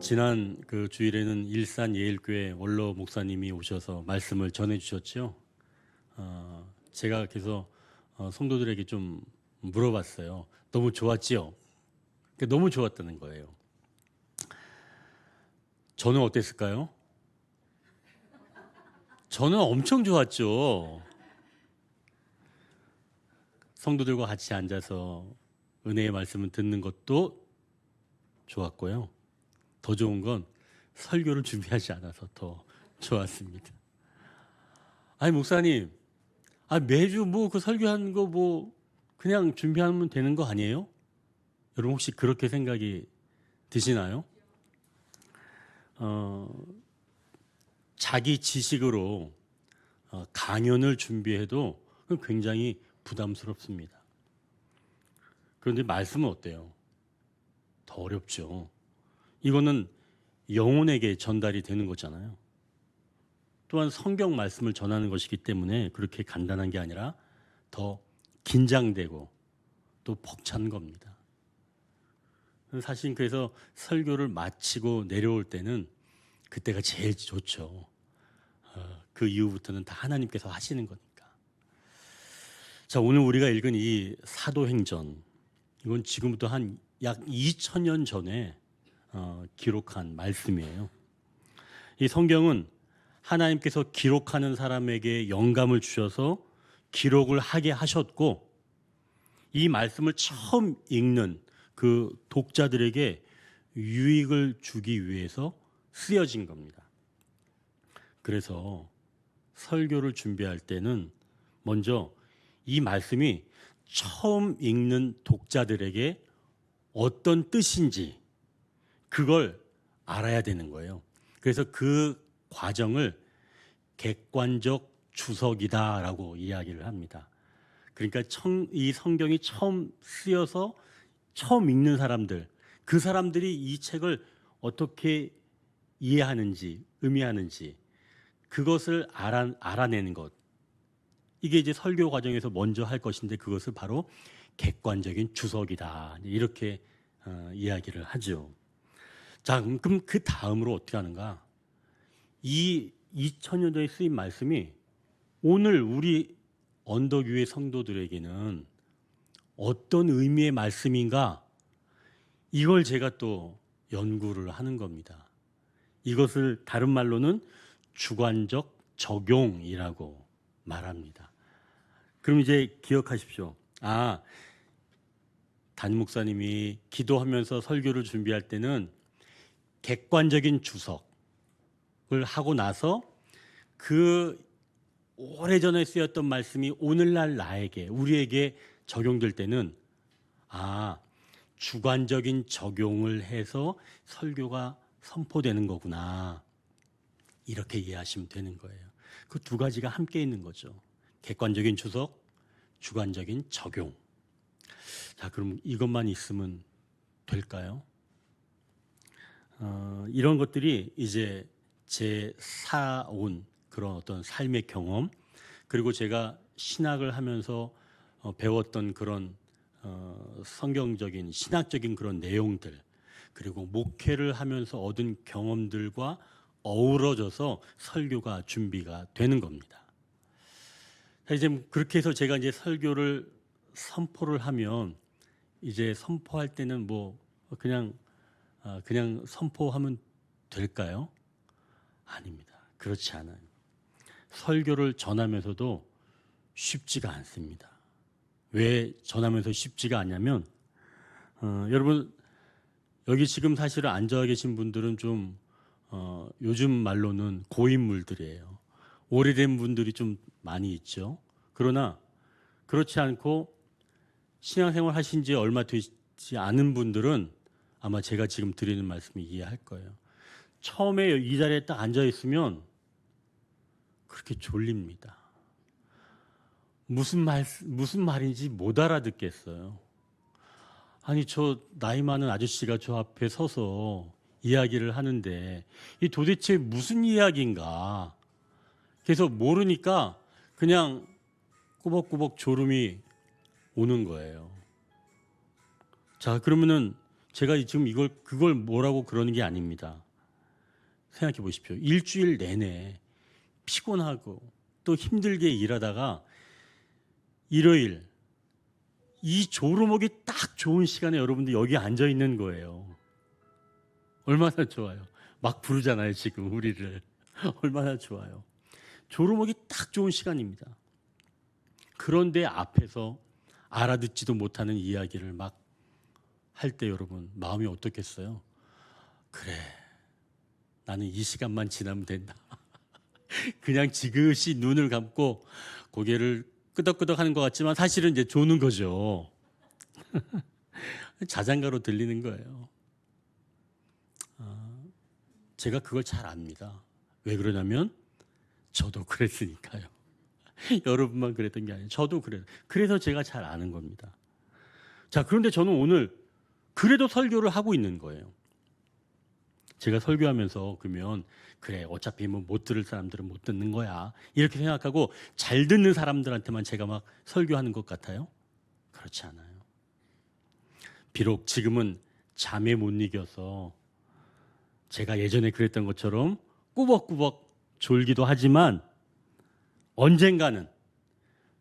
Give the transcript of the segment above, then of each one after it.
지난 그 주일에는 일산 예일교회 원로 목사님이 오셔서 말씀을 전해 주셨죠. 제가 그래서 성도들에게 좀 물어봤어요. 너무 좋았지요? 너무 좋았다는 거예요. 저는 어땠을까요? 저는 엄청 좋았죠. 성도들과 같이 앉아서 은혜의 말씀을 듣는 것도 좋았고요. 더 좋은 건 설교를 준비하지 않아서 더 좋았습니다. 아니 목사님, 매주 뭐 그 설교하는 거 뭐 그냥 준비하면 되는 거 아니에요? 여러분 혹시 그렇게 생각이 드시나요? 자기 지식으로 강연을 준비해도 굉장히 부담스럽습니다. 그런데 말씀은 어때요? 더 어렵죠. 이거는 영혼에게 전달이 되는 거잖아요. 또한 성경 말씀을 전하는 것이기 때문에 그렇게 간단한 게 아니라 더 긴장되고 또 벅찬 겁니다. 사실 그래서 설교를 마치고 내려올 때는 그때가 제일 좋죠. 그 이후부터는 다 하나님께서 하시는 거니까. 자, 오늘 우리가 읽은 이 사도행전, 이건 지금부터 한 약 2000년 전에 기록한 말씀이에요. 이 성경은 하나님께서 기록하는 사람에게 영감을 주셔서 기록을 하게 하셨고, 이 말씀을 처음 읽는 그 독자들에게 유익을 주기 위해서 쓰여진 겁니다. 그래서 설교를 준비할 때는 먼저 이 말씀이 처음 읽는 독자들에게 어떤 뜻인지 그걸 알아야 되는 거예요. 그래서 그 과정을 객관적 주석이다라고 이야기를 합니다. 그러니까 이 성경이 처음 쓰여서 처음 읽는 사람들, 그 사람들이 이 책을 어떻게 이해하는지, 의미하는지 그것을 알아내는 것. 이게 이제 설교 과정에서 먼저 할 것인데 그것을 바로 객관적인 주석이다. 이렇게 이야기를 하죠. 자, 그럼 그 다음으로 어떻게 하는가? 이 2000년 전에 쓰인 말씀이 오늘 우리 언덕위의 성도들에게는 어떤 의미의 말씀인가? 이걸 제가 또 연구를 하는 겁니다. 이것을 다른 말로는 주관적 적용이라고 말합니다. 그럼 이제 기억하십시오. 담임 목사님이 기도하면서 설교를 준비할 때는 객관적인 주석을 하고 나서 그 오래전에 쓰였던 말씀이 오늘날 나에게, 우리에게 적용될 때는 주관적인 적용을 해서 설교가 선포되는 거구나. 이렇게 이해하시면 되는 거예요. 그 두 가지가 함께 있는 거죠. 객관적인 주석, 주관적인 적용. 자, 그럼 이것만 있으면 될까요? 이런 것들이 이제 제 살아온 그런 어떤 삶의 경험, 그리고 제가 신학을 하면서 배웠던 그런 성경적인 신학적인 그런 내용들, 그리고 목회를 하면서 얻은 경험들과 어우러져서 설교가 준비가 되는 겁니다. 이제 그렇게 해서 제가 이제 설교를 선포를 하면 이제 선포할 때는 뭐 그냥 선포하면 될까요? 아닙니다. 그렇지 않아요. 설교를 전하면서도 쉽지가 않습니다. 왜 전하면서 쉽지가 않냐면 여러분 여기 지금 사실은 앉아 계신 분들은 좀 요즘 말로는 고인물들이에요. 오래된 분들이 좀 많이 있죠. 그러나 그렇지 않고 신앙생활 하신 지 얼마 되지 않은 분들은 아마 제가 지금 드리는 말씀을 이해할 거예요. 처음에 이 자리에 딱 앉아 있으면 그렇게 졸립니다. 무슨 말인지 못 알아듣겠어요. 아니, 저 나이 많은 아저씨가 저 앞에 서서 이야기를 하는데 이 도대체 무슨 이야기인가? 그래서 모르니까 그냥 꾸벅꾸벅 졸음이 오는 거예요. 자, 그러면은 제가 지금 그걸 뭐라고 그러는 게 아닙니다. 생각해 보십시오. 일주일 내내 피곤하고 또 힘들게 일하다가 일요일 이 졸음오기 딱 좋은 시간에 여러분들 여기 앉아 있는 거예요. 얼마나 좋아요. 막 부르잖아요, 지금 우리를. 얼마나 좋아요. 졸음오기 딱 좋은 시간입니다. 그런데 앞에서 알아듣지도 못하는 이야기를 막 할 때 여러분 마음이 어떻겠어요? 그래, 나는 이 시간만 지나면 된다. 그냥 지그시 눈을 감고 고개를 끄덕끄덕 하는 것 같지만 사실은 이제 조는 거죠. 자장가로 들리는 거예요. 제가 그걸 잘 압니다. 왜 그러냐면 저도 그랬으니까요. 여러분만 그랬던 게 아니에요. 저도 그래요. 그래서 제가 잘 아는 겁니다. 자, 그런데 저는 오늘 그래도 설교를 하고 있는 거예요. 제가 설교하면서 그러면 그래, 어차피 뭐 못 들을 사람들은 못 듣는 거야, 이렇게 생각하고 잘 듣는 사람들한테만 제가 막 설교하는 것 같아요? 그렇지 않아요. 비록 지금은 잠에 못 이겨서 제가 예전에 그랬던 것처럼 꾸벅꾸벅 졸기도 하지만 언젠가는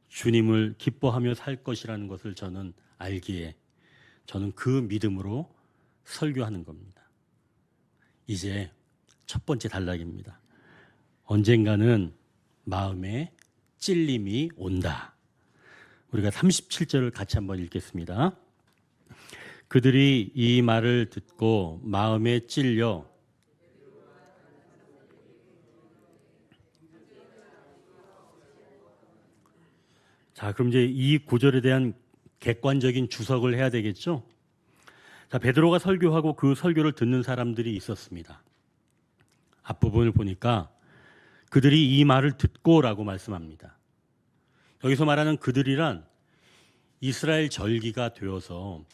주님을 기뻐하며 살 것이라는 것을 저는 알기에 저는 그 믿음으로 설교하는 겁니다. 이제 첫 번째 단락입니다. 언젠가는 마음에 찔림이 온다. 우리가 37절을 같이 한번 읽겠습니다. 그들이 이 말을 듣고 마음에 찔려 자, 그럼 이제 이 구절에 대한 객관적인 주석을 해야 되겠죠? 자, 베드로가 설교하고 그 설교를 듣는 사람들이 있었습니다. 앞부분을 보니까 그들이 이 말을 듣고라고 말씀합니다. 여기서 말하는 그들이란 이스라엘 절기가 되어서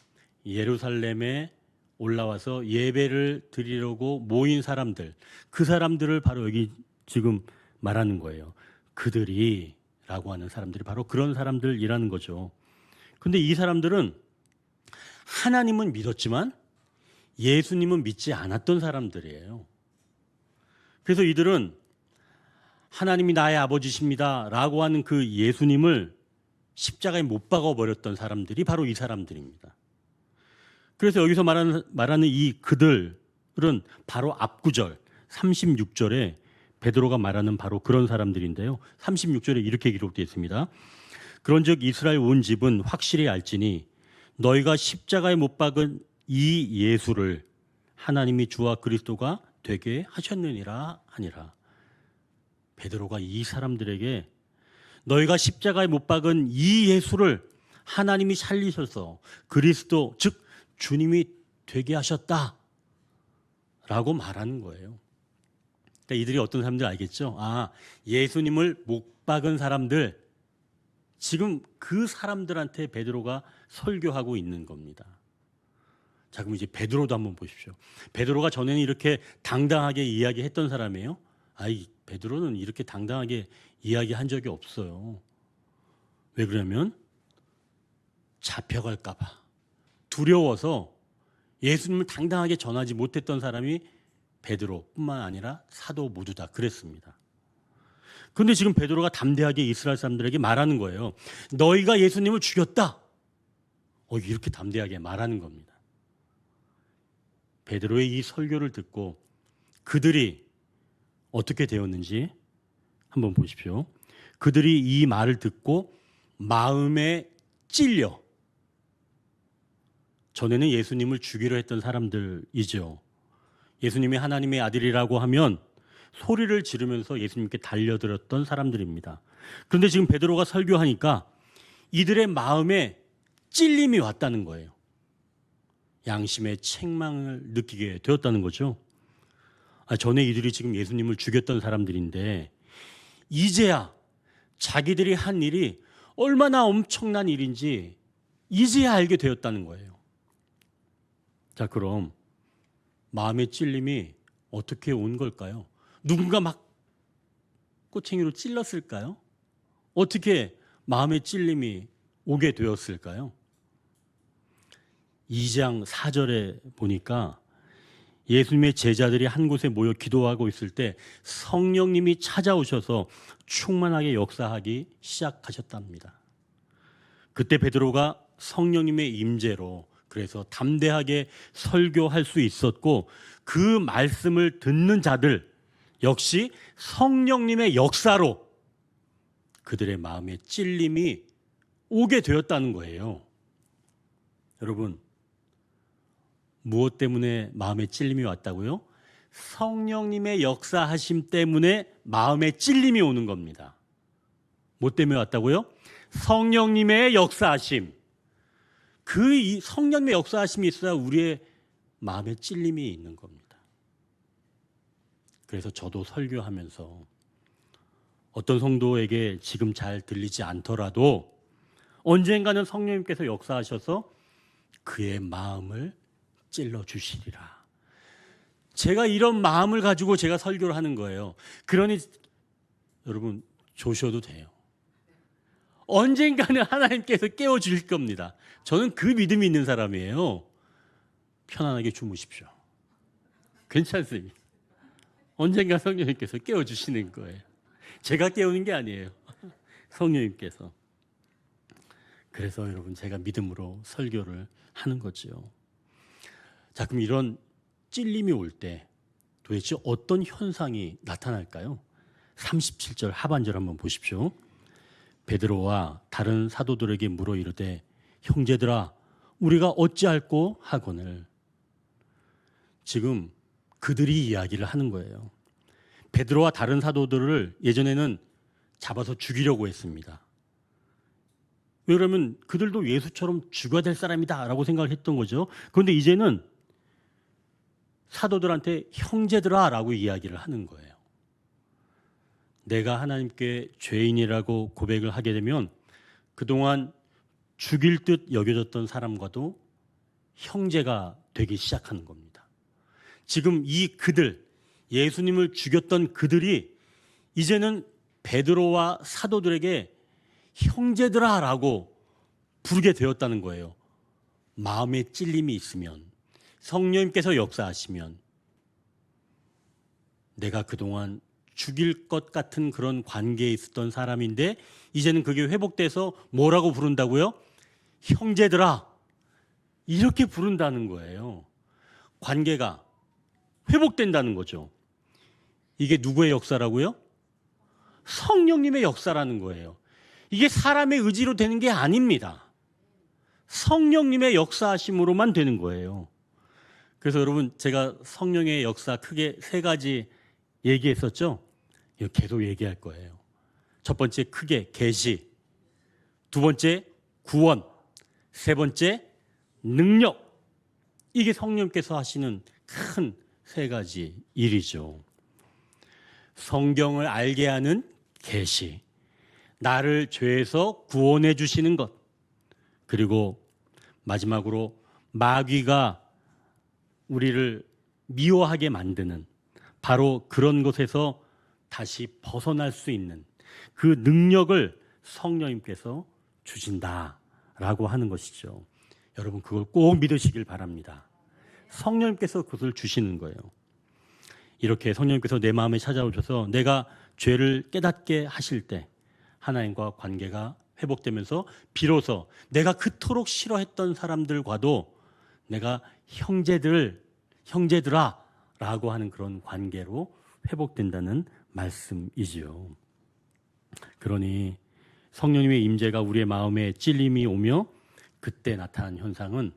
예루살렘에 올라와서 예배를 드리려고 모인 사람들, 그 사람들을 바로 여기 지금 말하는 거예요. 그들이라고 하는 사람들이 바로 그런 사람들이라는 거죠. 근데 이 사람들은 하나님은 믿었지만 예수님은 믿지 않았던 사람들이에요. 그래서 이들은 하나님이 나의 아버지십니다 라고 하는 그 예수님을 십자가에 못 박아 버렸던 사람들이 바로 이 사람들입니다. 그래서 여기서 말하는 이 그들은 바로 앞구절 36절에 베드로가 말하는 바로 그런 사람들인데요. 36절에 이렇게 기록되어 있습니다. 그런즉 이스라엘 온 집은 확실히 알지니 너희가 십자가에 못 박은 이 예수를 하나님이 주와 그리스도가 되게 하셨느니라 하니라. 베드로가 이 사람들에게 너희가 십자가에 못 박은 이 예수를 하나님이 살리셔서 그리스도 즉 주님이 되게 하셨다 라고 말하는 거예요. 그러니까 이들이 어떤 사람들 알겠죠? 아, 예수님을 못 박은 사람들, 지금 그 사람들한테 베드로가 설교하고 있는 겁니다. 자, 그럼 이제 베드로도 한번 보십시오. 베드로가 전에는 이렇게 당당하게 이야기했던 사람이에요? 아이, 베드로는 이렇게 당당하게 이야기한 적이 없어요. 왜 그러냐면 잡혀갈까 봐 두려워서 예수님을 당당하게 전하지 못했던 사람이 베드로뿐만 아니라 사도 모두 다 그랬습니다. 그런데 지금 베드로가 담대하게 이스라엘 사람들에게 말하는 거예요. 너희가 예수님을 죽였다. 이렇게 담대하게 말하는 겁니다. 베드로의 이 설교를 듣고 그들이 어떻게 되었는지 한번 보십시오. 그들이 이 말을 듣고 마음에 찔려, 전에는 예수님을 죽이려 했던 사람들이죠. 예수님이 하나님의 아들이라고 하면 소리를 지르면서 예수님께 달려들었던 사람들입니다. 그런데 지금 베드로가 설교하니까 이들의 마음에 찔림이 왔다는 거예요. 양심의 책망을 느끼게 되었다는 거죠. 전에 이들이 지금 예수님을 죽였던 사람들인데 이제야 자기들이 한 일이 얼마나 엄청난 일인지 이제야 알게 되었다는 거예요. 자, 그럼 마음의 찔림이 어떻게 온 걸까요? 누군가 막 꼬챙이로 찔렀을까요? 어떻게 마음의 찔림이 오게 되었을까요? 2장 4절에 보니까 예수님의 제자들이 한 곳에 모여 기도하고 있을 때 성령님이 찾아오셔서 충만하게 역사하기 시작하셨답니다. 그때 베드로가 성령님의 임재로 그래서 담대하게 설교할 수 있었고 그 말씀을 듣는 자들 역시 성령님의 역사로 그들의 마음에 찔림이 오게 되었다는 거예요. 여러분, 무엇 때문에 마음에 찔림이 왔다고요? 성령님의 역사하심 때문에 마음에 찔림이 오는 겁니다. 뭐 때문에 왔다고요? 성령님의 역사하심. 그 성령님의 역사하심이 있어야 우리의 마음에 찔림이 있는 겁니다. 그래서 저도 설교하면서 어떤 성도에게 지금 잘 들리지 않더라도 언젠가는 성령님께서 역사하셔서 그의 마음을 찔러 주시리라. 제가 이런 마음을 가지고 제가 설교를 하는 거예요. 그러니 여러분 조셔도 돼요. 언젠가는 하나님께서 깨워 주실 겁니다. 저는 그 믿음이 있는 사람이에요. 편안하게 주무십시오. 괜찮습니다. 언젠가 성령님께서 깨워 주시는 거예요. 제가 깨우는 게 아니에요. 성령님께서. 그래서 여러분 제가 믿음으로 설교를 하는 거죠. 자, 그럼 이런 찔림이 올 때 도대체 어떤 현상이 나타날까요? 37절 하반절 한번 보십시오. 베드로와 다른 사도들에게 물어 이르되 형제들아 우리가 어찌할꼬 하거늘. 지금 그들이 이야기를 하는 거예요. 베드로와 다른 사도들을 예전에는 잡아서 죽이려고 했습니다. 왜 그러면 그들도 예수처럼 죽어야 될 사람이다 라고 생각을 했던 거죠. 그런데 이제는 사도들한테 형제들아 라고 이야기를 하는 거예요. 내가 하나님께 죄인이라고 고백을 하게 되면 그동안 죽일 듯 여겨졌던 사람과도 형제가 되기 시작하는 겁니다. 지금 이 그들, 예수님을 죽였던 그들이 이제는 베드로와 사도들에게 형제들아 라고 부르게 되었다는 거예요. 마음에 찔림이 있으면, 성령님께서 역사하시면 내가 그동안 죽일 것 같은 그런 관계에 있었던 사람인데 이제는 그게 회복돼서 뭐라고 부른다고요? 형제들아 이렇게 부른다는 거예요. 관계가 회복된다는 거죠. 이게 누구의 역사라고요? 성령님의 역사라는 거예요. 이게 사람의 의지로 되는 게 아닙니다. 성령님의 역사하심으로만 되는 거예요. 그래서 여러분 제가 성령의 역사 크게 세 가지 얘기했었죠? 이거 계속 얘기할 거예요. 첫 번째 크게 계시, 두 번째 구원, 세 번째 능력. 이게 성령님께서 하시는 큰 세 가지 일이죠. 성경을 알게 하는 계시, 나를 죄에서 구원해 주시는 것, 그리고 마지막으로 마귀가 우리를 미워하게 만드는 바로 그런 것에서 다시 벗어날 수 있는 그 능력을 성령님께서 주신다라고 하는 것이죠. 여러분 그걸 꼭 믿으시길 바랍니다. 성령님께서 그것을 주시는 거예요. 이렇게 성령님께서 내 마음에 찾아오셔서 내가 죄를 깨닫게 하실 때 하나님과 관계가 회복되면서 비로소 내가 그토록 싫어했던 사람들과도 내가 형제들아 라고 하는 그런 관계로 회복된다는 말씀이지요. 그러니 성령님의 임재가 우리의 마음에 찔림이 오며 그때 나타난 현상은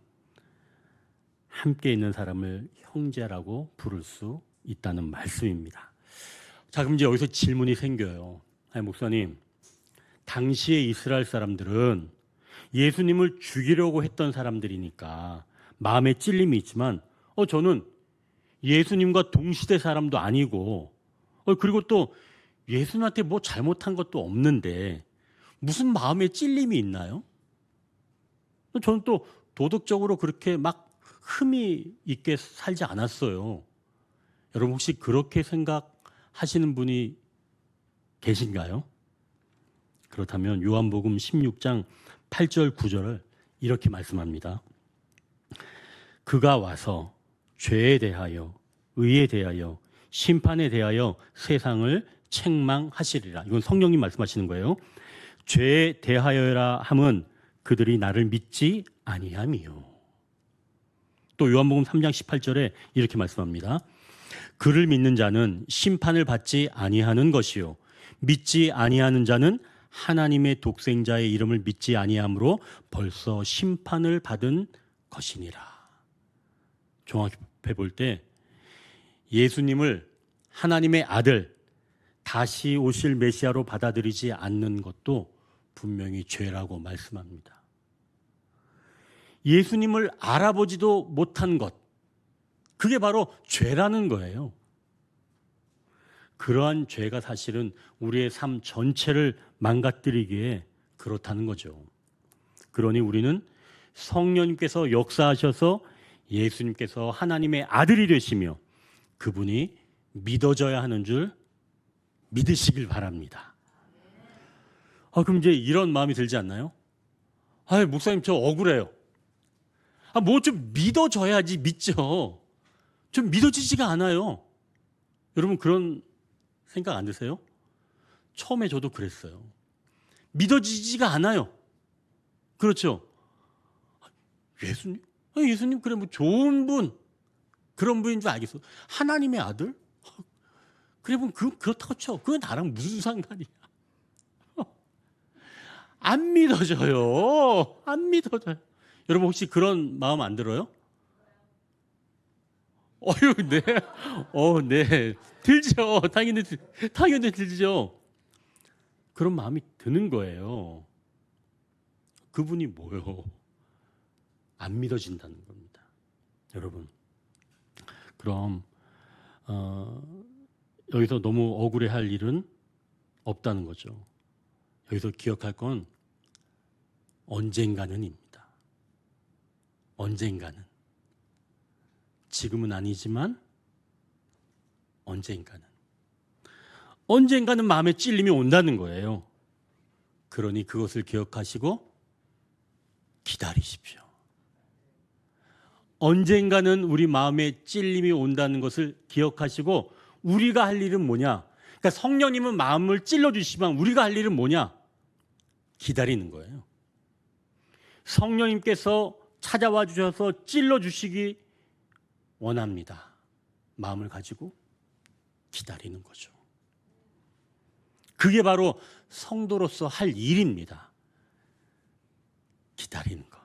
함께 있는 사람을 형제라고 부를 수 있다는 말씀입니다. 자, 그럼 이제 여기서 질문이 생겨요. 아니, 목사님, 당시의 이스라엘 사람들은 예수님을 죽이려고 했던 사람들이니까 마음에 찔림이 있지만 저는 예수님과 동시대 사람도 아니고 그리고 또 예수님한테 뭐 잘못한 것도 없는데 무슨 마음에 찔림이 있나요? 저는 또 도덕적으로 그렇게 막 흠이 있게 살지 않았어요. 여러분 혹시 그렇게 생각하시는 분이 계신가요? 그렇다면 요한복음 16장 8절 9절을 이렇게 말씀합니다. 그가 와서 죄에 대하여, 의에 대하여, 심판에 대하여 세상을 책망하시리라. 이건 성령님 말씀하시는 거예요. 죄에 대하여라 함은 그들이 나를 믿지 아니함이요. 또 요한복음 3장 18절에 이렇게 말씀합니다. 그를 믿는 자는 심판을 받지 아니하는 것이요 믿지 아니하는 자는 하나님의 독생자의 이름을 믿지 아니함으로 벌써 심판을 받은 것이니라. 종합해 볼 때 예수님을 하나님의 아들, 다시 오실 메시아로 받아들이지 않는 것도 분명히 죄라고 말씀합니다. 예수님을 알아보지도 못한 것, 그게 바로 죄라는 거예요. 그러한 죄가 사실은 우리의 삶 전체를 망가뜨리기에 그렇다는 거죠. 그러니 우리는 성령님께서 역사하셔서 예수님께서 하나님의 아들이 되시며 그분이 믿어져야 하는 줄 믿으시길 바랍니다. 그럼 이제 이런 마음이 들지 않나요? 목사님 저 억울해요. 뭐 좀 믿어져야지 믿죠. 좀 믿어지지가 않아요. 여러분 그런 생각 안 드세요? 처음에 저도 그랬어요. 믿어지지가 않아요. 그렇죠? 예수님? 예수님 그래 뭐 좋은 분, 그런 분인 줄 알겠어. 하나님의 아들? 그래 보면 그렇다고 쳐. 그건 나랑 무슨 상관이야? 안 믿어져요. 안 믿어져요. 여러분 혹시 그런 마음 안 들어요? 네. 네. 들죠. 당연히 들죠. 그런 마음이 드는 거예요. 그분이 뭐요? 안 믿어진다는 겁니다. 여러분. 그럼 여기서 너무 억울해할 일은 없다는 거죠. 여기서 기억할 건 언젠가는입니다. 언젠가는. 지금은 아니지만 언젠가는 마음에 찔림이 온다는 거예요. 그러니 그것을 기억하시고 기다리십시오. 언젠가는 우리 마음에 찔림이 온다는 것을 기억하시고 우리가 할 일은 뭐냐? 그러니까 성령님은 마음을 찔러주시지만 우리가 할 일은 뭐냐? 기다리는 거예요. 성령님께서 찾아와 주셔서 찔러주시기 원합니다. 마음을 가지고 기다리는 거죠. 그게 바로 성도로서 할 일입니다. 기다리는 것.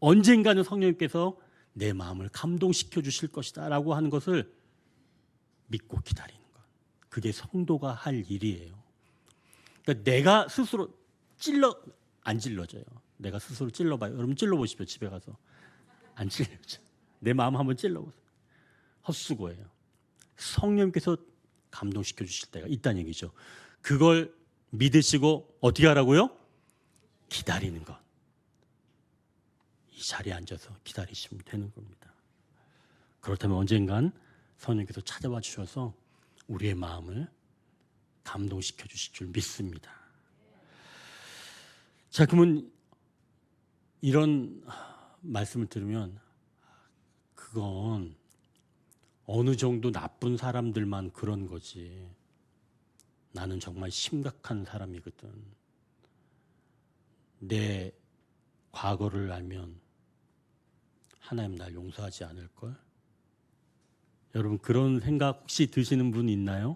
언젠가는 성령님께서 내 마음을 감동시켜 주실 것이다 라고 하는 것을 믿고 기다리는 것. 그게 성도가 할 일이에요. 그러니까 내가 스스로 안 찔러져요. 내가 스스로 찔러봐요. 여러분 찔러보십시오. 집에 가서. 안 찔려져. 내 마음 한번 찔러보세요. 헛수고예요. 성령님께서 감동시켜 주실 때가 있다는 얘기죠. 그걸 믿으시고 어떻게 하라고요? 기다리는 것. 이 자리에 앉아서 기다리시면 되는 겁니다. 그렇다면 언젠간 성령께서 찾아와 주셔서 우리의 마음을 감동시켜 주실 줄 믿습니다. 자, 그러면 이런 말씀을 들으면 그건 어느 정도 나쁜 사람들만 그런 거지. 나는 정말 심각한 사람이거든. 내 과거를 알면 하나님 날 용서하지 않을걸? 여러분 그런 생각 혹시 드시는 분 있나요?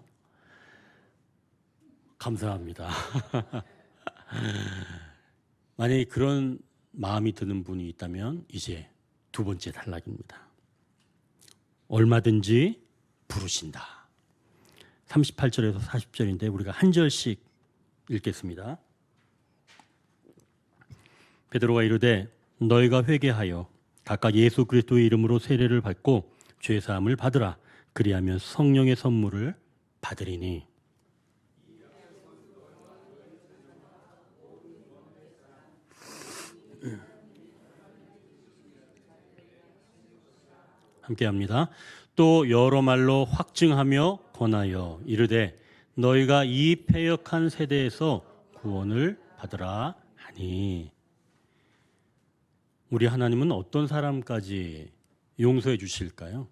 감사합니다. 만약에 그런 마음이 드는 분이 있다면 이제 두 번째 단락입니다. 얼마든지 부르신다. 38절에서 40절인데 우리가 한 절씩 읽겠습니다. 베드로가 이르되 너희가 회개하여 각각 예수 그리스도의 이름으로 세례를 받고 죄 사함을 받으라. 그리하면 성령의 선물을 받으리니. 함께합니다. 또 여러 말로 확증하며 권하여 이르되 너희가 이 패역한 세대에서 구원을 받으라 하니. 우리 하나님은 어떤 사람까지 용서해 주실까요?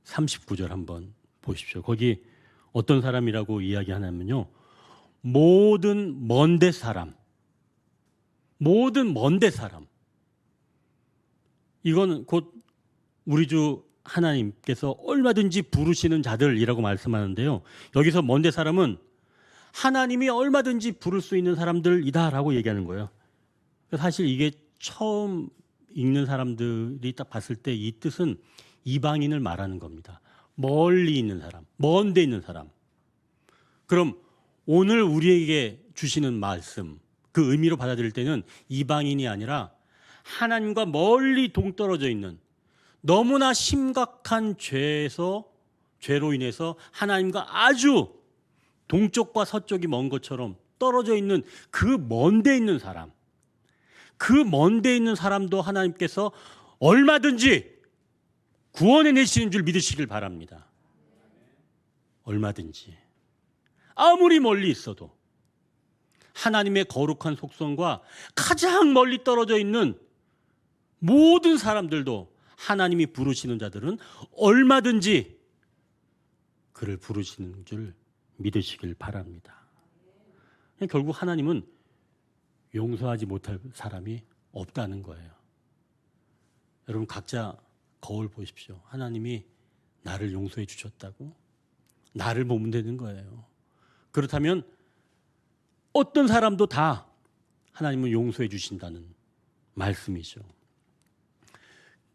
39절 한번 보십시오. 거기 어떤 사람이라고 이야기하냐면요. 모든 먼데 사람. 모든 먼데 사람. 이건 곧 우리 주 하나님께서 얼마든지 부르시는 자들이라고 말씀하는데요. 여기서 먼데 사람은 하나님이 얼마든지 부를 수 있는 사람들이다라고 얘기하는 거예요. 사실 이게 처음 읽는 사람들이 딱 봤을 때 이 뜻은 이방인을 말하는 겁니다. 멀리 있는 사람, 먼 데 있는 사람. 그럼 오늘 우리에게 주시는 말씀, 그 의미로 받아들일 때는 이방인이 아니라 하나님과 멀리 동떨어져 있는 너무나 심각한 죄로 인해서 하나님과 아주 동쪽과 서쪽이 먼 것처럼 떨어져 있는 그 먼 데 있는 사람, 그 먼 데 있는 사람도 하나님께서 얼마든지 구원해 내시는 줄 믿으시길 바랍니다. 얼마든지. 아무리 멀리 있어도 하나님의 거룩한 속성과 가장 멀리 떨어져 있는 모든 사람들도 하나님이 부르시는 자들은 얼마든지 그를 부르시는 줄 믿으시길 바랍니다. 결국 하나님은 용서하지 못할 사람이 없다는 거예요. 여러분 각자 거울 보십시오. 하나님이 나를 용서해 주셨다고? 나를 보면 되는 거예요. 그렇다면 어떤 사람도 다 하나님은 용서해 주신다는 말씀이죠.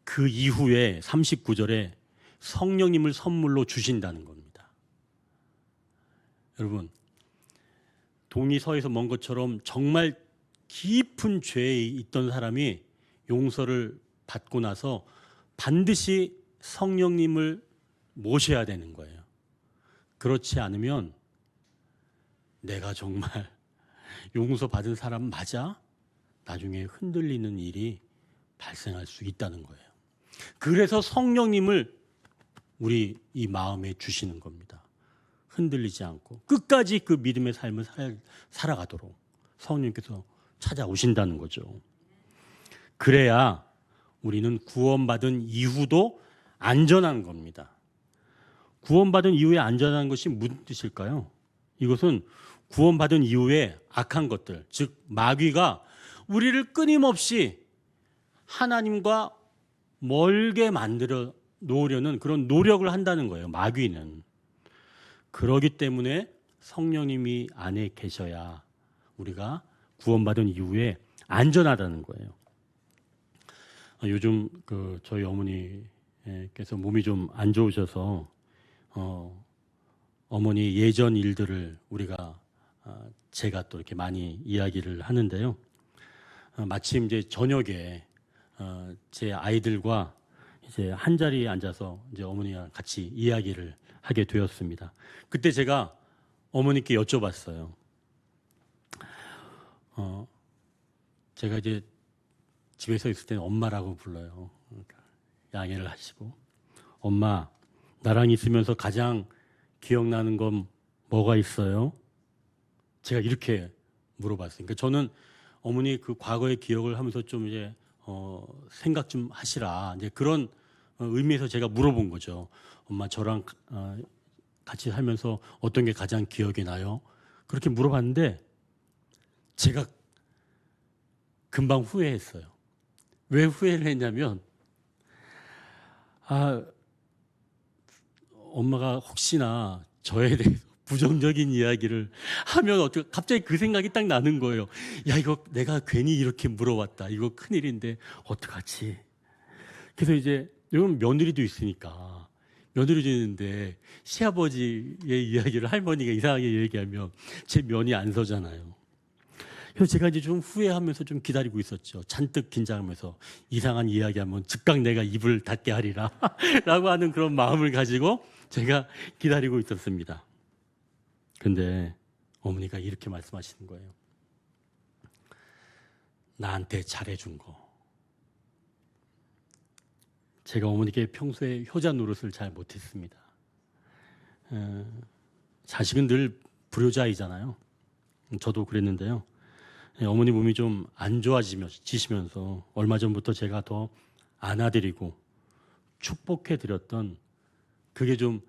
그 이후에 39절에 성령님을 선물로 주신다는 겁니다. 여러분, 동이 서에서 먼 것처럼 정말 깊은 죄에 있던 사람이 용서를 받고 나서 반드시 성령님을 모셔야 되는 거예요. 그렇지 않으면 내가 정말 용서받은 사람 맞아? 나중에 흔들리는 일이 발생할 수 있다는 거예요. 그래서 성령님을 우리 이 마음에 주시는 겁니다. 흔들리지 않고 끝까지 그 믿음의 삶을 살아가도록 성령님께서 찾아오신다는 거죠. 그래야 우리는 구원받은 이후도 안전한 겁니다. 구원받은 이후에 안전한 것이 무슨 뜻일까요? 이것은 구원받은 이후에 악한 것들, 즉 마귀가 우리를 끊임없이 하나님과 멀게 만들어 놓으려는 그런 노력을 한다는 거예요. 마귀는. 그러기 때문에 성령님이 안에 계셔야 우리가 구원받은 이후에 안전하다는 거예요. 요즘 저희 어머니께서 몸이 좀 안 좋으셔서 어머니 예전 일들을 제가 또 이렇게 많이 이야기를 하는데요. 마침 이제 저녁에 제 아이들과 이제 한 자리에 앉아서 이제 어머니와 같이 이야기를 하게 되었습니다. 그때 제가 어머니께 여쭤봤어요. 제가 이제 집에서 있을 때는 엄마라고 불러요. 그러니까 양해를 하시고, 엄마, 나랑 있으면서 가장 기억나는 건 뭐가 있어요? 제가 이렇게 물어봤어요. 그러니까 저는 어머니 그 과거의 기억을 하면서 좀 이제 생각 좀 하시라, 이제 그런 의미에서 제가 물어본 거죠. 엄마, 저랑 같이 살면서 어떤 게 가장 기억이 나요? 그렇게 물어봤는데 제가 금방 후회했어요. 왜 후회를 했냐면, 엄마가 혹시나 저에 대해서 부정적인 이야기를 하면 갑자기 그 생각이 딱 나는 거예요. 야, 이거 내가 괜히 이렇게 물어봤다. 이거 큰일인데 어떡하지? 그래서 이제 여러분 며느리도 있으니까, 며느리도 있는데 시아버지의 이야기를 할머니가 이상하게 얘기하면 제 면이 안 서잖아요. 그래서 제가 이제 좀 후회하면서 좀 기다리고 있었죠. 잔뜩 긴장하면서 이상한 이야기하면 즉각 내가 입을 닫게 하리라 라고 하는 그런 마음을 가지고 제가 기다리고 있었습니다. 근데 어머니가 이렇게 말씀하시는 거예요. 나한테 잘해준 거. 제가 어머니께 평소에 효자 노릇을 잘 못했습니다. 자식은 늘 불효자이잖아요. 저도 그랬는데요. 어머니 몸이 좀 안 좋아지시면서 얼마 전부터 제가 더 안아드리고 축복해드렸던 그게 좀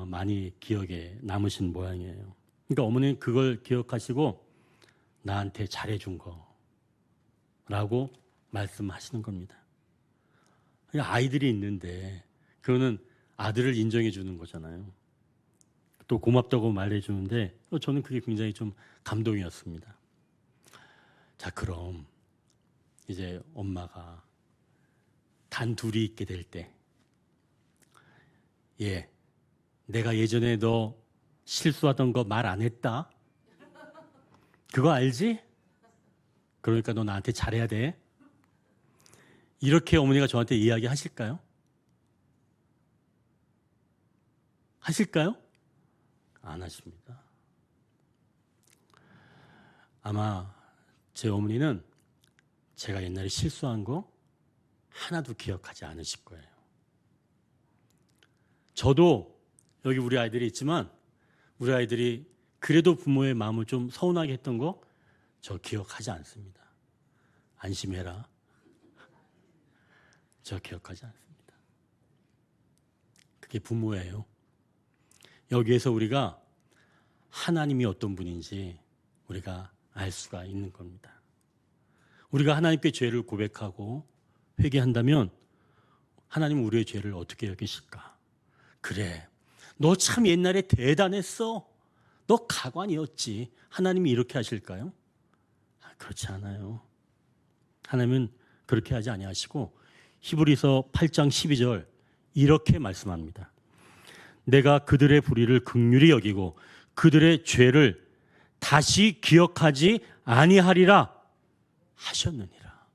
많이 기억에 남으신 모양이에요. 그러니까 어머니는 그걸 기억하시고 나한테 잘해준 거라고 말씀하시는 겁니다. 아이들이 있는데 그거는 아들을 인정해 주는 거잖아요. 또 고맙다고 말해 주는데 저는 그게 굉장히 좀 감동이었습니다. 자, 그럼 이제 엄마가 단 둘이 있게 될 때, 내가 예전에 너 실수하던 거 말 안 했다? 그거 알지? 그러니까 너 나한테 잘해야 돼. 이렇게 어머니가 저한테 이야기 하실까요? 하실까요? 안 하십니다. 아마 제 어머니는 제가 옛날에 실수한 거 하나도 기억하지 않으실 거예요. 저도 여기 우리 아이들이 있지만 우리 아이들이 그래도 부모의 마음을 좀 서운하게 했던 거 저 기억하지 않습니다. 안심해라. 저 기억하지 않습니다. 그게 부모예요. 여기에서 우리가 하나님이 어떤 분인지 우리가 알 수가 있는 겁니다. 우리가 하나님께 죄를 고백하고 회개한다면 하나님은 우리의 죄를 어떻게 여기실까? 그래, 너 참 옛날에 대단했어. 너 가관이었지. 하나님이 이렇게 하실까요? 그렇지 않아요. 하나님은 그렇게 하지 아니하시고 히브리서 8장 12절 이렇게 말씀합니다. 내가 그들의 불의를 긍휼히 여기고 그들의 죄를 다시 기억하지 아니하리라 하셨느니라.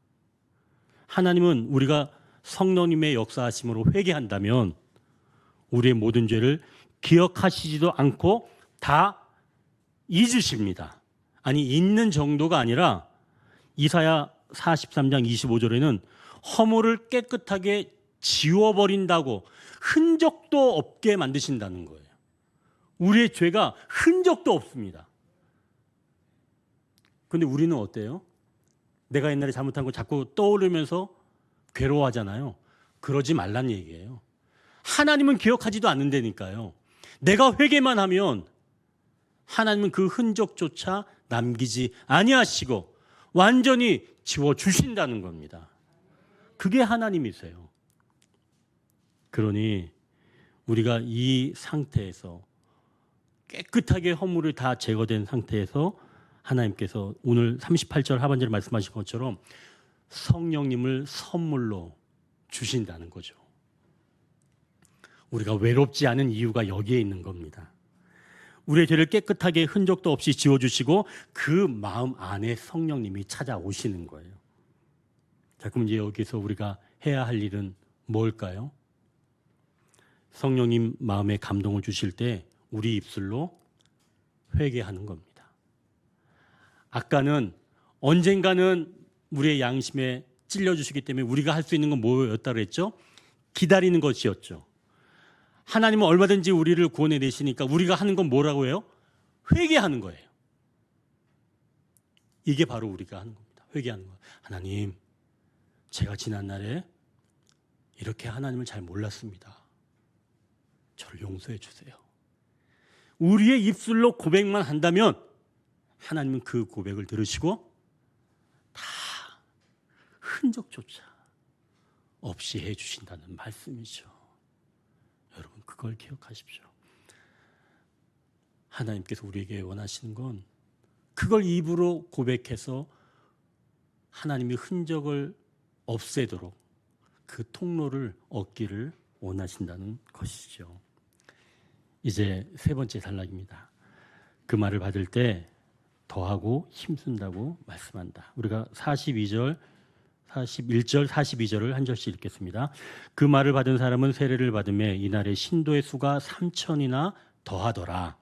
하나님은 우리가 성령님의 역사하심으로 회개한다면 우리의 모든 죄를 기억하시지도 않고 다 잊으십니다. 아니, 잊는 정도가 아니라 이사야 43장 25절에는 허물을 깨끗하게 지워버린다고 흔적도 없게 만드신다는 거예요. 우리의 죄가 흔적도 없습니다. 그런데 우리는 어때요? 내가 옛날에 잘못한 거 자꾸 떠오르면서 괴로워하잖아요. 그러지 말란 얘기예요. 하나님은 기억하지도 않는다니까요. 내가 회개만 하면 하나님은 그 흔적조차 남기지 아니하시고 완전히 지워주신다는 겁니다. 그게 하나님이세요. 그러니 우리가 이 상태에서 깨끗하게 허물을 다 제거된 상태에서 하나님께서 오늘 38절 하반절에 말씀하신 것처럼 성령님을 선물로 주신다는 거죠. 우리가 외롭지 않은 이유가 여기에 있는 겁니다. 우리의 죄를 깨끗하게 흔적도 없이 지워주시고 그 마음 안에 성령님이 찾아오시는 거예요. 자, 그럼 이제 여기서 우리가 해야 할 일은 뭘까요? 성령님 마음에 감동을 주실 때 우리 입술로 회개하는 겁니다. 아까는 언젠가는 우리의 양심에 찔려주시기 때문에 우리가 할 수 있는 건 뭐였다고 그랬죠? 기다리는 것이었죠. 하나님은 얼마든지 우리를 구원해 내시니까 우리가 하는 건 뭐라고 해요? 회개하는 거예요. 이게 바로 우리가 하는 겁니다. 회개하는 거예요. 하나님, 제가 지난날에 이렇게 하나님을 잘 몰랐습니다. 저를 용서해 주세요. 우리의 입술로 고백만 한다면 하나님은 그 고백을 들으시고 다 흔적조차 없이 해주신다는 말씀이죠. 여러분, 그걸 기억하십시오. 하나님께서 우리에게 원하시는 건 그걸 입으로 고백해서 하나님이 흔적을 없애도록 그 통로를 얻기를 원하신다는 것이죠. 이제 세 번째 단락입니다. 그 말을 받을 때 더하고 힘쓴다고 말씀한다. 우리가 41절, 42절을 한 절씩 읽겠습니다. 그 말을 받은 사람은 세례를 받음에 이날에 신도의 수가 3,000이나 더하더라.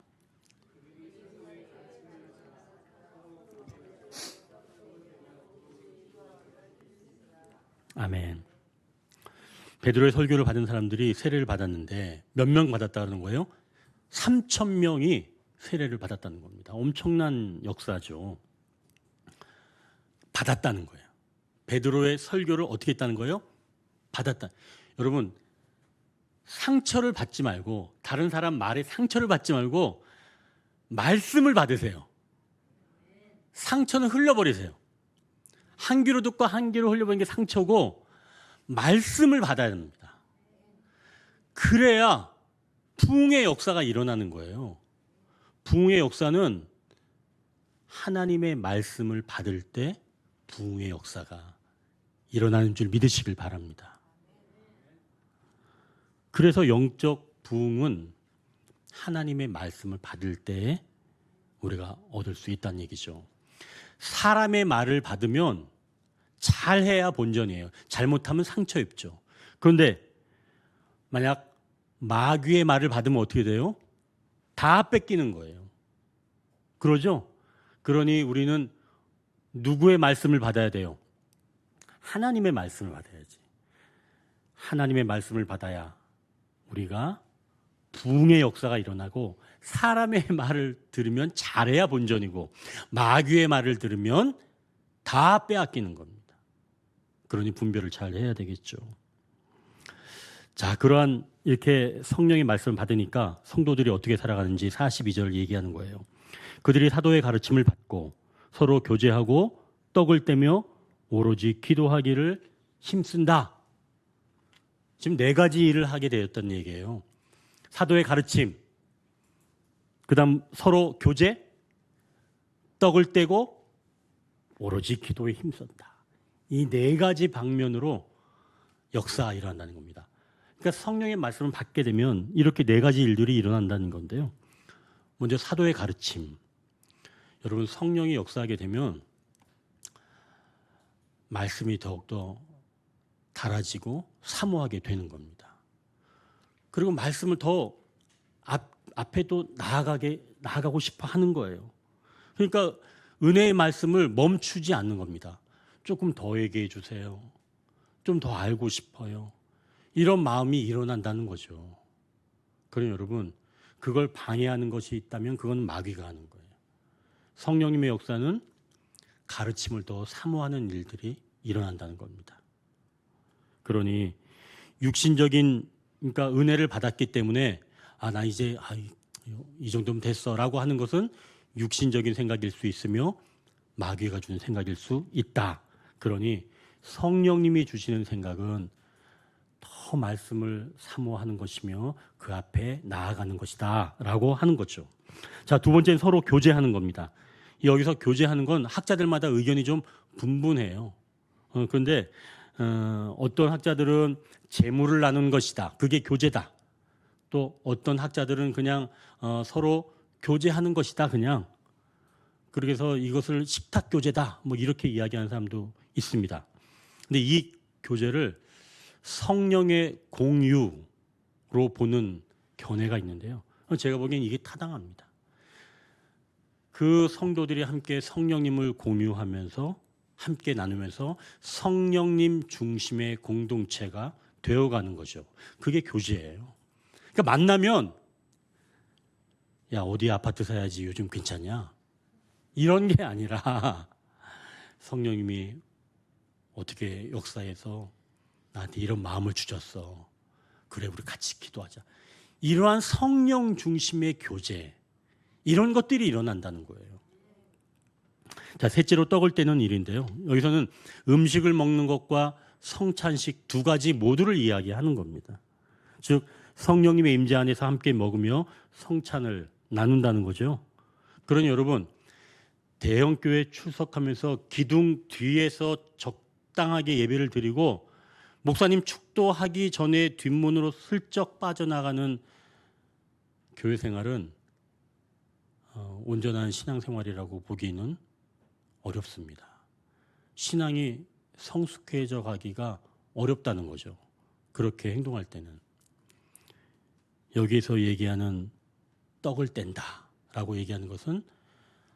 아멘. 베드로의 설교를 받은 사람들이 세례를 받았는데 몇 명 받았다는 거예요? 3,000명이 세례를 받았다는 겁니다. 엄청난 역사죠. 받았다는 거예요. 베드로의 설교를 어떻게 했다는 거예요? 받았다. 여러분, 상처를 받지 말고, 다른 사람 말에 상처를 받지 말고 말씀을 받으세요. 상처는 흘려버리세요. 한 귀로 듣고 한 귀로 흘려버리는 게 상처고, 말씀을 받아야 됩니다. 그래야 부흥의 역사가 일어나는 거예요. 부흥의 역사는 하나님의 말씀을 받을 때 부흥의 역사가 일어나는 줄 믿으시길 바랍니다. 그래서 영적 부흥은 하나님의 말씀을 받을 때 우리가 얻을 수 있다는 얘기죠. 사람의 말을 받으면 잘해야 본전이에요. 잘못하면 상처 입죠. 그런데 만약 마귀의 말을 받으면 어떻게 돼요? 다 뺏기는 거예요. 그러죠? 그러니 우리는 누구의 말씀을 받아야 돼요? 하나님의 말씀을 받아야지. 하나님의 말씀을 받아야 우리가 부흥의 역사가 일어나고, 사람의 말을 들으면 잘해야 본전이고 마귀의 말을 들으면 다 빼앗기는 겁니다. 그러니 분별을 잘 해야 되겠죠. 자, 그러한 이렇게 성령의 말씀을 받으니까 성도들이 어떻게 살아가는지 42절 얘기하는 거예요. 그들이 사도의 가르침을 받고 서로 교제하고 떡을 떼며 오로지 기도하기를 힘쓴다. 지금 4가지 일을 하게 되었다는 얘기예요. 사도의 가르침, 그 다음 서로 교제, 떡을 떼고 오로지 기도에 힘썼다. 이 4가지 방면으로 역사가 일어난다는 겁니다. 그러니까 성령의 말씀을 받게 되면 이렇게 4가지 일들이 일어난다는 건데요. 먼저 사도의 가르침. 여러분, 성령이 역사하게 되면 말씀이 더욱더 달아지고 사모하게 되는 겁니다. 그리고 말씀을 더 앞에 또 나아가고 싶어 하는 거예요. 그러니까 은혜의 말씀을 멈추지 않는 겁니다. 조금 더 얘기해 주세요. 좀 더 알고 싶어요. 이런 마음이 일어난다는 거죠. 그럼 여러분, 그걸 방해하는 것이 있다면 그건 마귀가 하는 거예요. 성령님의 역사는 가르침을 더 사모하는 일들이 일어난다는 겁니다. 그러니 육신적인, 그러니까 은혜를 받았기 때문에 나 이제 이 정도면 됐어라고 하는 것은 육신적인 생각일 수 있으며 마귀가 주는 생각일 수 있다. 그러니 성령님이 주시는 생각은 더 말씀을 사모하는 것이며 그 앞에 나아가는 것이다 라고 하는 거죠. 자, 2번째는 서로 교제하는 겁니다. 여기서 교제하는 건 학자들마다 의견이 좀 분분해요. 그런데 어떤 학자들은 재물을 나눈 것이다, 그게 교제다. 또 어떤 학자들은 그냥 서로 교제하는 것이다, 그냥. 그래서 이것을 식탁 교제다, 뭐 이렇게 이야기하는 사람도 있습니다. 근데 이 교제를 성령의 공유로 보는 견해가 있는데요. 제가 보기엔 이게 타당합니다. 그 성도들이 함께 성령님을 공유하면서 함께 나누면서 성령님 중심의 공동체가 되어가는 거죠. 그게 교제예요. 그러니까 만나면 야, 어디 아파트 사야지, 요즘 괜찮냐? 이런 게 아니라 성령님이 어떻게 역사해서 나한테 이런 마음을 주셨어. 그래, 우리 같이 기도하자. 이러한 성령 중심의 교제, 이런 것들이 일어난다는 거예요. 자, 셋째로 떡을 떼는 일인데요. 여기서는 음식을 먹는 것과 성찬식 2가지 모두를 이야기하는 겁니다. 즉 성령님의 임재 안에서 함께 먹으며 성찬을 나눈다는 거죠. 그러니 여러분, 대형교회 출석하면서 기둥 뒤에서 적당하게 예배를 드리고 목사님 축도하기 전에 뒷문으로 슬쩍 빠져나가는 교회 생활은 온전한 신앙생활이라고 보기는 어렵습니다. 신앙이 성숙해져 가기가 어렵다는 거죠. 그렇게 행동할 때는. 여기서 얘기하는 떡을 뗀다라고 얘기하는 것은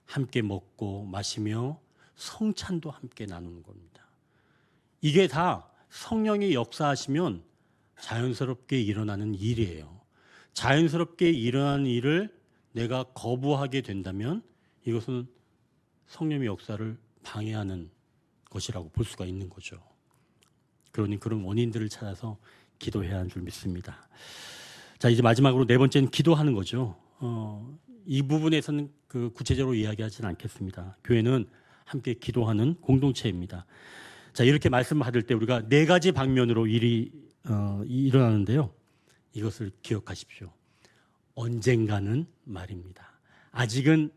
함께 먹고 마시며 성찬도 함께 나누는 겁니다. 이게 다 성령이 역사하시면 자연스럽게 일어나는 일이에요. 자연스럽게 일어나는 일을 내가 거부하게 된다면 이것은 성령의 역사를 방해하는 것이라고 볼 수가 있는 거죠. 그러니 그런 원인들을 찾아서 기도해야 하는 줄 믿습니다. 자, 이제 마지막으로 네 번째는 기도하는 거죠. 이 부분에서는 그 구체적으로 이야기하지는 않겠습니다. 교회는 함께 기도하는 공동체입니다. 자, 이렇게 말씀을 받을 때 우리가 네 가지 방면으로 일이 일어나는데요. 이것을 기억하십시오. 언젠가는 말입니다. 아직은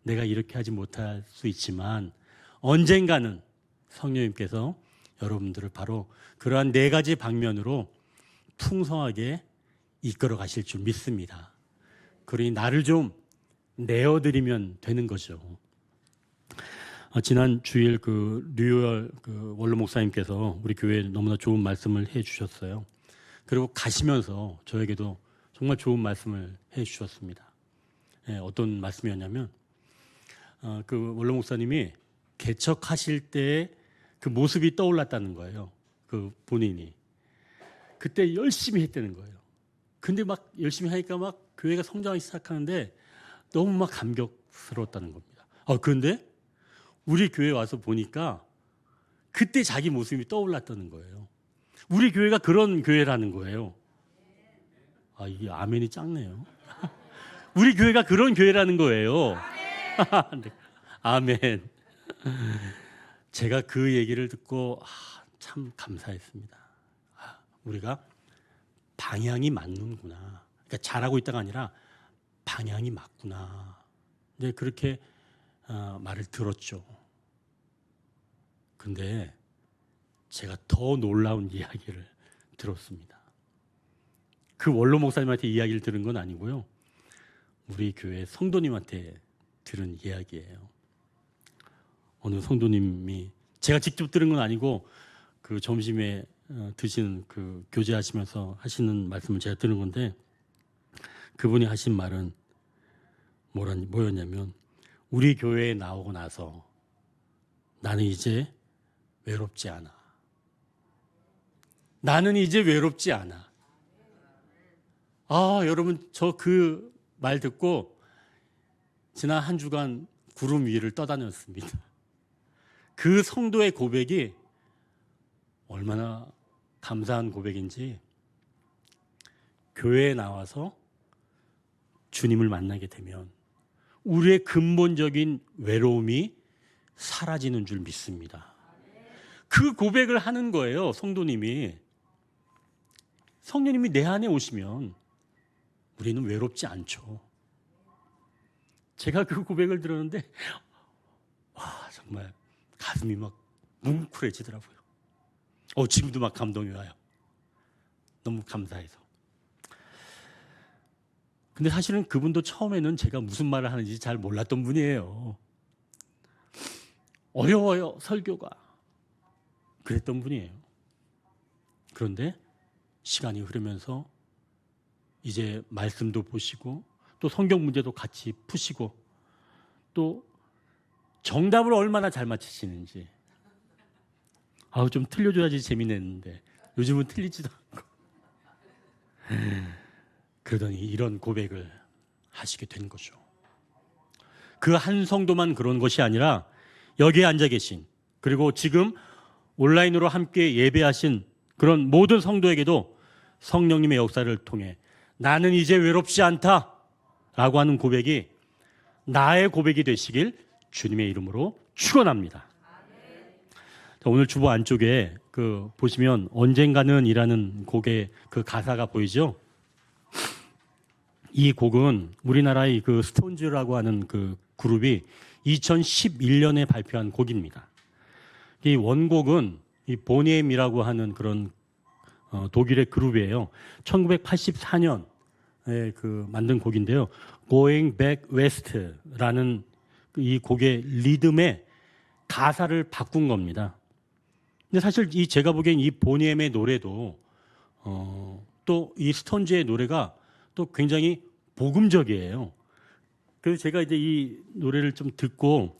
내가 이렇게 하지 못할 수 있지만 언젠가는 성령님께서 여러분들을 바로 그러한 네 가지 방면으로 풍성하게 이끌어 가실 줄 믿습니다. 그러니 나를 좀 내어드리면 되는 거죠. 지난 주일 그 류열 그 원로 목사님께서 우리 교회에 너무나 좋은 말씀을 해 주셨어요. 그리고 가시면서 저에게도 정말 좋은 말씀을 해 주셨습니다. 어떤 말씀이었냐면 그 원로 목사님이 개척하실 때 그 모습이 떠올랐다는 거예요. 그 본인이 그때 열심히 했다는 거예요. 근데 막 열심히 하니까 막 교회가 성장하기 시작하는데 너무 막 감격스러웠다는 겁니다. 그런데 우리 교회 와서 보니까 그때 자기 모습이 떠올랐다는 거예요. 우리 교회가 그런 교회라는 거예요. 이게 아멘이 작네요. 우리 교회가 그런 교회라는 거예요. 네. 아멘. 제가 그 얘기를 듣고 참 감사했습니다. 우리가 방향이 맞는구나. 그러니까 잘하고 있다가 아니라 방향이 맞구나. 네, 그렇게 말을 들었죠. 근데 제가 더 놀라운 이야기를 들었습니다. 그 원로 목사님한테 이야기를 들은 건 아니고요. 우리 교회 성도님한테 들은 이야기예요. 어느 성도님이 제가 직접 들은 건 아니고 그 점심에 드시는 그 교제하시면서 하시는 말씀을 제가 들은 건데 그분이 하신 말은 뭐였냐면 우리 교회에 나오고 나서 나는 이제 외롭지 않아. 나는 이제 외롭지 않아. 여러분 저 그 말 듣고 지난 한 주간 구름 위를 떠다녔습니다. 그 성도의 고백이 얼마나 감사한 고백인지 교회에 나와서 주님을 만나게 되면 우리의 근본적인 외로움이 사라지는 줄 믿습니다. 그 고백을 하는 거예요. 성도님이. 성령님이 내 안에 오시면 우리는 외롭지 않죠. 제가 그 고백을 들었는데 정말 가슴이 막 뭉클해지더라고요. 지금도 막 감동이 와요. 너무 감사해서. 근데 사실은 그분도 처음에는 제가 무슨 말을 하는지 잘 몰랐던 분이에요. 어려워요, 설교가. 그랬던 분이에요. 그런데 시간이 흐르면서 이제 말씀도 보시고 또 성경 문제도 같이 푸시고 또 정답을 얼마나 잘 맞히시는지. 좀 틀려줘야지 재미냈는데 요즘은 틀리지도 않고. 그러더니 이런 고백을 하시게 된 거죠. 그 한 성도만 그런 것이 아니라 여기에 앉아 계신 그리고 지금 온라인으로 함께 예배하신 그런 모든 성도에게도 성령님의 역사를 통해 나는 이제 외롭지 않다라고 하는 고백이 나의 고백이 되시길 주님의 이름으로 축원합니다. 오늘 주보 안쪽에 보시면 언젠가는 이라는 곡의 그 가사가 보이죠? 이 곡은 우리나라의 그 스톤즈라고 하는 그 그룹이 2011년에 발표한 곡입니다. 이 원곡은 이 보니엠이라고 하는 그런 독일의 그룹이에요. 1984년에 만든 곡인데요. Going Back West라는 이 곡의 리듬의 가사를 바꾼 겁니다. 근데 사실 제가 보기엔 이 보니엠의 노래도 또 이 스톤즈의 노래가 또 굉장히 복음적이에요. 그래서 제가 이제 이 노래를 좀 듣고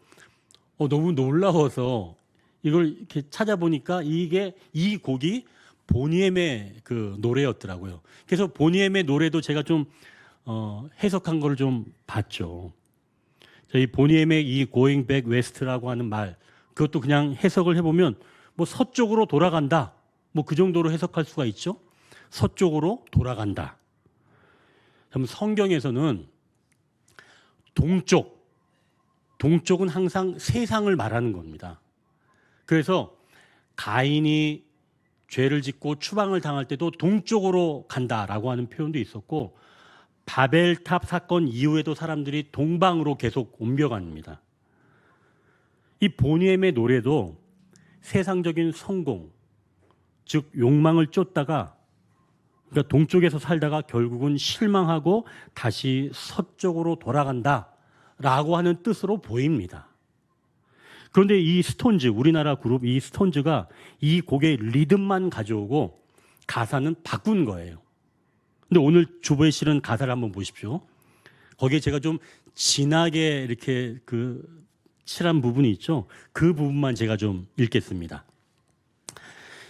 너무 놀라워서 이걸 이렇게 찾아보니까 이 곡이 보니엠의 그 노래였더라고요. 그래서 보니엠의 노래도 제가 좀 해석한 걸 좀 봤죠. 이 보니엠의 이 Going Back West라고 하는 말, 그것도 그냥 해석을 해보면 뭐 서쪽으로 돌아간다. 뭐 그 정도로 해석할 수가 있죠. 서쪽으로 돌아간다. 그럼 성경에서는 동쪽은 항상 세상을 말하는 겁니다. 그래서 가인이 죄를 짓고 추방을 당할 때도 동쪽으로 간다라고 하는 표현도 있었고, 바벨탑 사건 이후에도 사람들이 동방으로 계속 옮겨갑니다. 이 보니엠의 노래도 세상적인 성공, 즉 욕망을 쫓다가, 그러니까 동쪽에서 살다가 결국은 실망하고 다시 서쪽으로 돌아간다라고 하는 뜻으로 보입니다. 그런데 이 스톤즈, 우리나라 그룹 이 스톤즈가 이 곡의 리듬만 가져오고 가사는 바꾼 거예요. 근데 오늘 주보에 실은 가사를 한번 보십시오. 거기에 제가 좀 진하게 이렇게 칠한 부분이 있죠. 그 부분만 제가 좀 읽겠습니다.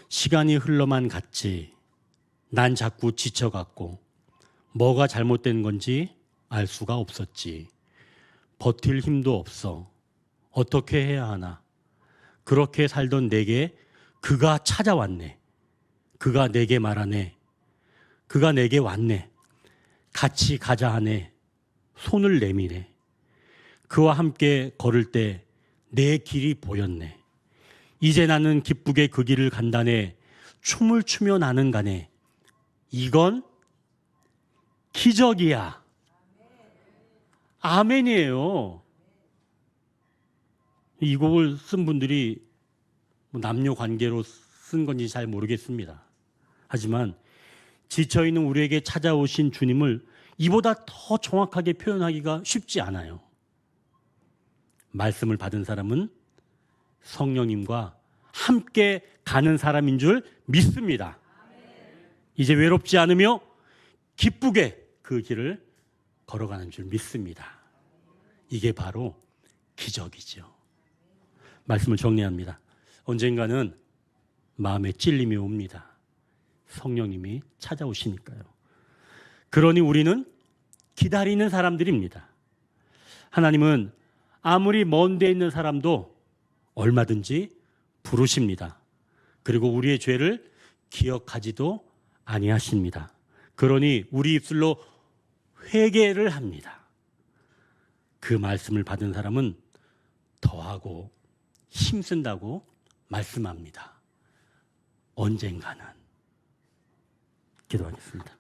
시간이 흘러만 갔지. 난 자꾸 지쳐갔고 뭐가 잘못된 건지 알 수가 없었지. 버틸 힘도 없어. 어떻게 해야 하나. 그렇게 살던 내게 그가 찾아왔네. 그가 내게 말하네. 그가 내게 왔네. 같이 가자 하네. 손을 내미네. 그와 함께 걸을 때 내 길이 보였네. 이제 나는 기쁘게 그 길을 간다네. 춤을 추며 나는 가네. 이건 기적이야. 아멘이에요. 이 곡을 쓴 분들이 남녀 관계로 쓴 건지 잘 모르겠습니다. 하지만 지쳐있는 우리에게 찾아오신 주님을 이보다 더 정확하게 표현하기가 쉽지 않아요. 말씀을 받은 사람은 성령님과 함께 가는 사람인 줄 믿습니다. 이제 외롭지 않으며 기쁘게 그 길을 걸어가는 줄 믿습니다. 이게 바로 기적이죠. 말씀을 정리합니다. 언젠가는 마음에 찔림이 옵니다. 성령님이 찾아오시니까요. 그러니 우리는 기다리는 사람들입니다. 하나님은 아무리 먼 데 있는 사람도 얼마든지 부르십니다. 그리고 우리의 죄를 기억하지도 아니하십니다. 그러니 우리 입술로 회개를 합니다. 그 말씀을 받은 사람은 더하고 힘쓴다고 말씀합니다. 언젠가는. 기도하겠습니다.